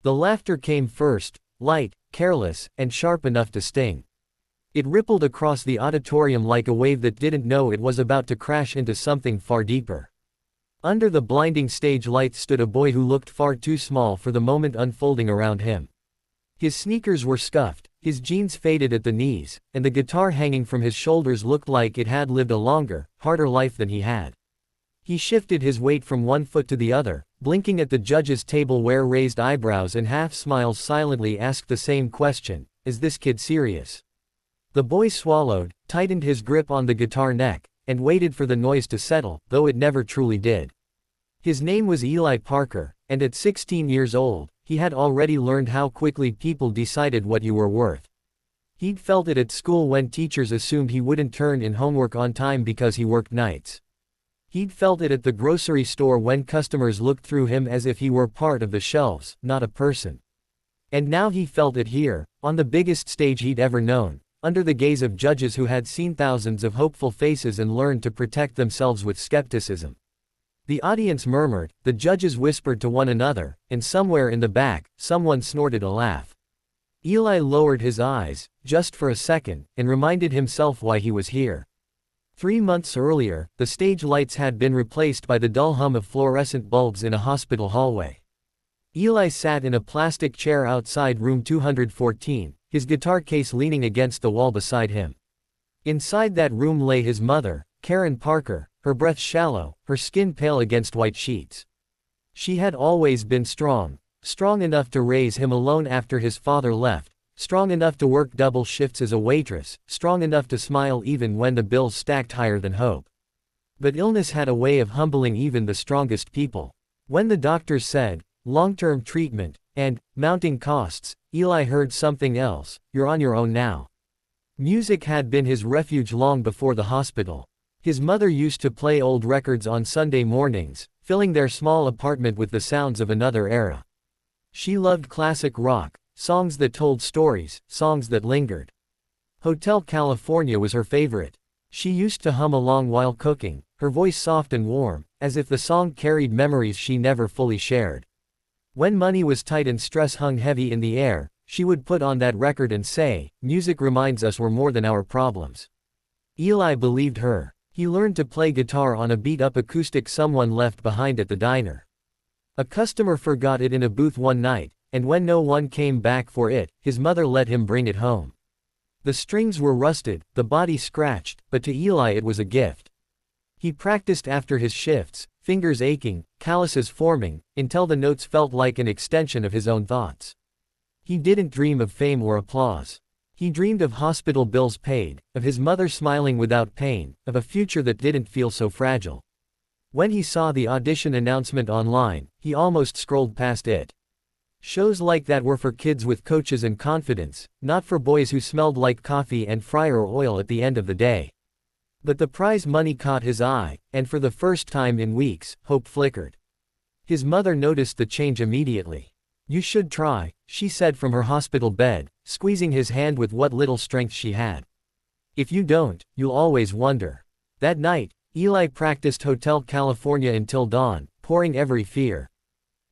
The laughter came first, light, careless, and sharp enough to sting. It rippled across the auditorium like a wave that didn't know it was about to crash into something far deeper. Under the blinding stage lights stood a boy who looked far too small for the moment unfolding around him. His sneakers were scuffed, his jeans faded at the knees, and the guitar hanging from his shoulders looked like it had lived a longer, harder life than he had. He shifted his weight from one foot to the other, blinking at the judge's table where raised eyebrows and half-smiles silently asked the same question, "Is this kid serious?" The boy swallowed, tightened his grip on the guitar neck, and waited for the noise to settle, though it never truly did. His name was Eli Parker, and at 16 years old, he had already learned how quickly people decided what you were worth. He'd felt it at school when teachers assumed he wouldn't turn in homework on time because he worked nights. He'd felt it at the grocery store when customers looked through him as if he were part of the shelves, not a person. And now he felt it here, on the biggest stage he'd ever known, under the gaze of judges who had seen thousands of hopeful faces and learned to protect themselves with skepticism. The audience murmured, the judges whispered to one another, and somewhere in the back, someone snorted a laugh. Eli lowered his eyes, just for a second, and reminded himself why he was here. 3 months earlier, the stage lights had been replaced by the dull hum of fluorescent bulbs in a hospital hallway. Eli sat in a plastic chair outside room 214, his guitar case leaning against the wall beside him. Inside that room lay his mother, Karen Parker, her breath shallow, her skin pale against white sheets. She had always been strong enough to raise him alone after his father left, strong enough to work double shifts as a waitress, strong enough to smile even when the bills stacked higher than hope. But illness had a way of humbling even the strongest people. When the doctors said, long-term treatment, and mounting costs, Eli heard something else: "You're on your own now." Music had been his refuge long before the hospital. His mother used to play old records on Sunday mornings, filling their small apartment with the sounds of another era. She loved classic rock, songs that told stories, songs that lingered. Hotel California was her favorite. She used to hum along while cooking, her voice soft and warm, as if the song carried memories she never fully shared. When money was tight and stress hung heavy in the air, she would put on that record and say, "Music reminds us we're more than our problems." Eli believed her. He learned to play guitar on a beat-up acoustic someone left behind at the diner. A customer forgot it in a booth one night, and when no one came back for it, his mother let him bring it home. The strings were rusted, the body scratched, but to Eli it was a gift. He practiced after his shifts, fingers aching, calluses forming, until the notes felt like an extension of his own thoughts. He didn't dream of fame or applause. He dreamed of hospital bills paid, of his mother smiling without pain, of a future that didn't feel so fragile. When he saw the audition announcement online, he almost scrolled past it. Shows like that were for kids with coaches and confidence, not for boys who smelled like coffee and fryer oil at the end of the day. But the prize money caught his eye, and for the first time in weeks, hope flickered. His mother noticed the change immediately. "You should try," she said from her hospital bed, squeezing his hand with what little strength she had. "If you don't, you'll always wonder." That night, Eli practiced Hotel California until dawn, pouring every fear,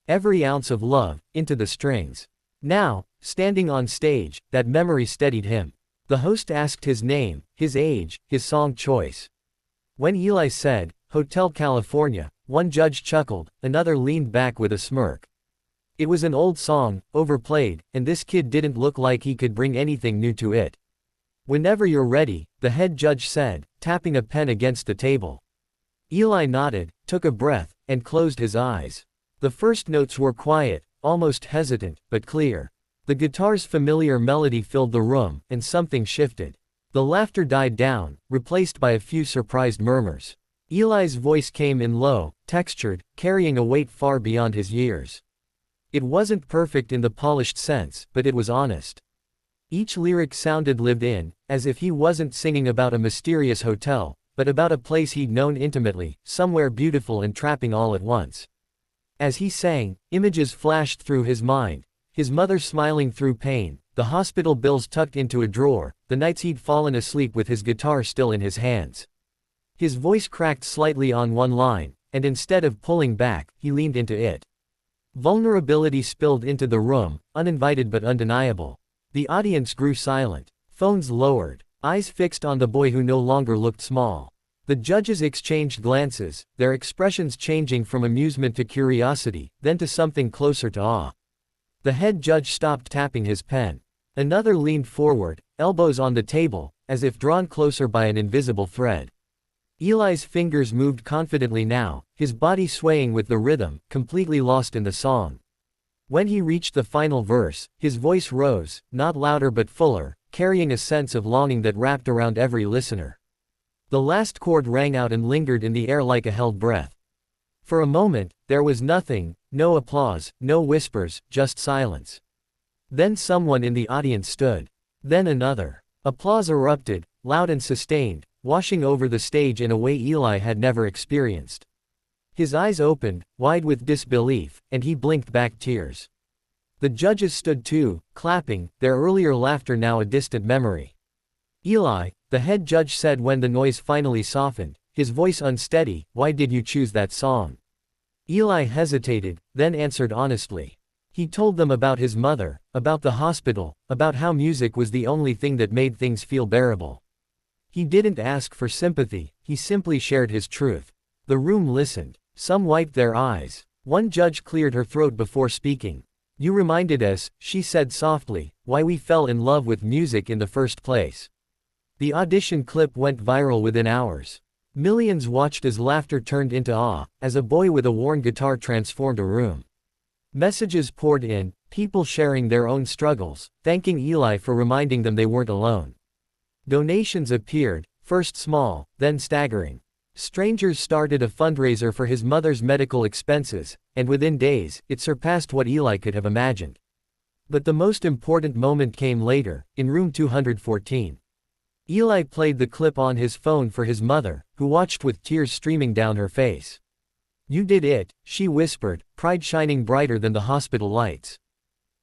every ounce of love, into the strings. Now, standing on stage, that memory steadied him. The host asked his name, his age, his song choice. When Eli said, "Hotel California," one judge chuckled, another leaned back with a smirk. It was an old song, overplayed, and this kid didn't look like he could bring anything new to it. "Whenever you're ready," the head judge said, tapping a pen against the table. Eli nodded, took a breath, and closed his eyes. The first notes were quiet, almost hesitant, but clear. The guitar's familiar melody filled the room, and something shifted. The laughter died down, replaced by a few surprised murmurs. Eli's voice came in low, textured, carrying a weight far beyond his years. It wasn't perfect in the polished sense, but it was honest. Each lyric sounded lived in, as if he wasn't singing about a mysterious hotel, but about a place he'd known intimately, somewhere beautiful and trapping all at once. As he sang, images flashed through his mind: his mother smiling through pain, the hospital bills tucked into a drawer, the nights he'd fallen asleep with his guitar still in his hands. His voice cracked slightly on one line, and instead of pulling back, he leaned into it. Vulnerability spilled into the room, uninvited but undeniable. The audience grew silent. Phones lowered. Eyes fixed on the boy who no longer looked small. The judges exchanged glances, their expressions changing from amusement to curiosity, then to something closer to awe. The head judge stopped tapping his pen. Another leaned forward, elbows on the table, as if drawn closer by an invisible thread. Eli's fingers moved confidently now, his body swaying with the rhythm, completely lost in the song. When he reached the final verse, his voice rose, not louder but fuller, carrying a sense of longing that wrapped around every listener. The last chord rang out and lingered in the air like a held breath. For a moment, there was nothing, no applause, no whispers, just silence. Then someone in the audience stood. Then another. Applause erupted, loud and sustained, washing over the stage in a way Eli had never experienced. His eyes opened, wide with disbelief, and he blinked back tears. The judges stood too, clapping, their earlier laughter now a distant memory. "Eli," the head judge said when the noise finally softened, his voice unsteady, "why did you choose that song?" Eli hesitated, then answered honestly. He told them about his mother, about the hospital, about how music was the only thing that made things feel bearable. He didn't ask for sympathy, he simply shared his truth. The room listened. Some wiped their eyes. One judge cleared her throat before speaking. "You reminded us," she said softly, "why we fell in love with music in the first place." The audition clip went viral within hours. Millions watched as laughter turned into awe, as a boy with a worn guitar transformed a room. Messages poured in, people sharing their own struggles, thanking Eli for reminding them they weren't alone. Donations appeared, first small, then staggering. Strangers started a fundraiser for his mother's medical expenses, and within days, it surpassed what Eli could have imagined. But the most important moment came later, in room 214. Eli played the clip on his phone for his mother, who watched with tears streaming down her face. "You did it," she whispered, pride shining brighter than the hospital lights.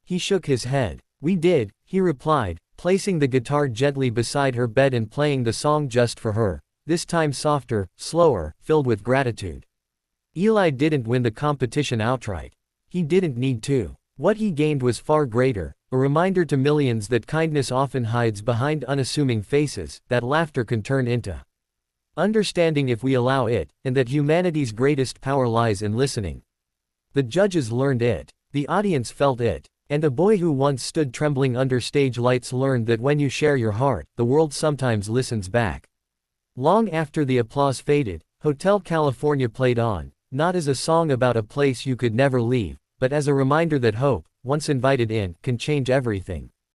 He shook his head. "We did," he replied, placing the guitar gently beside her bed and playing the song just for her, this time softer, slower, filled with gratitude. Eli didn't win the competition outright. He didn't need to. What he gained was far greater, a reminder to millions that kindness often hides behind unassuming faces, that laughter can turn into understanding if we allow it, and that humanity's greatest power lies in listening. The judges learned it. The audience felt it. And a boy who once stood trembling under stage lights learned that when you share your heart, the world sometimes listens back. Long after the applause faded, Hotel California played on, not as a song about a place you could never leave, but as a reminder that hope, once invited in, can change everything.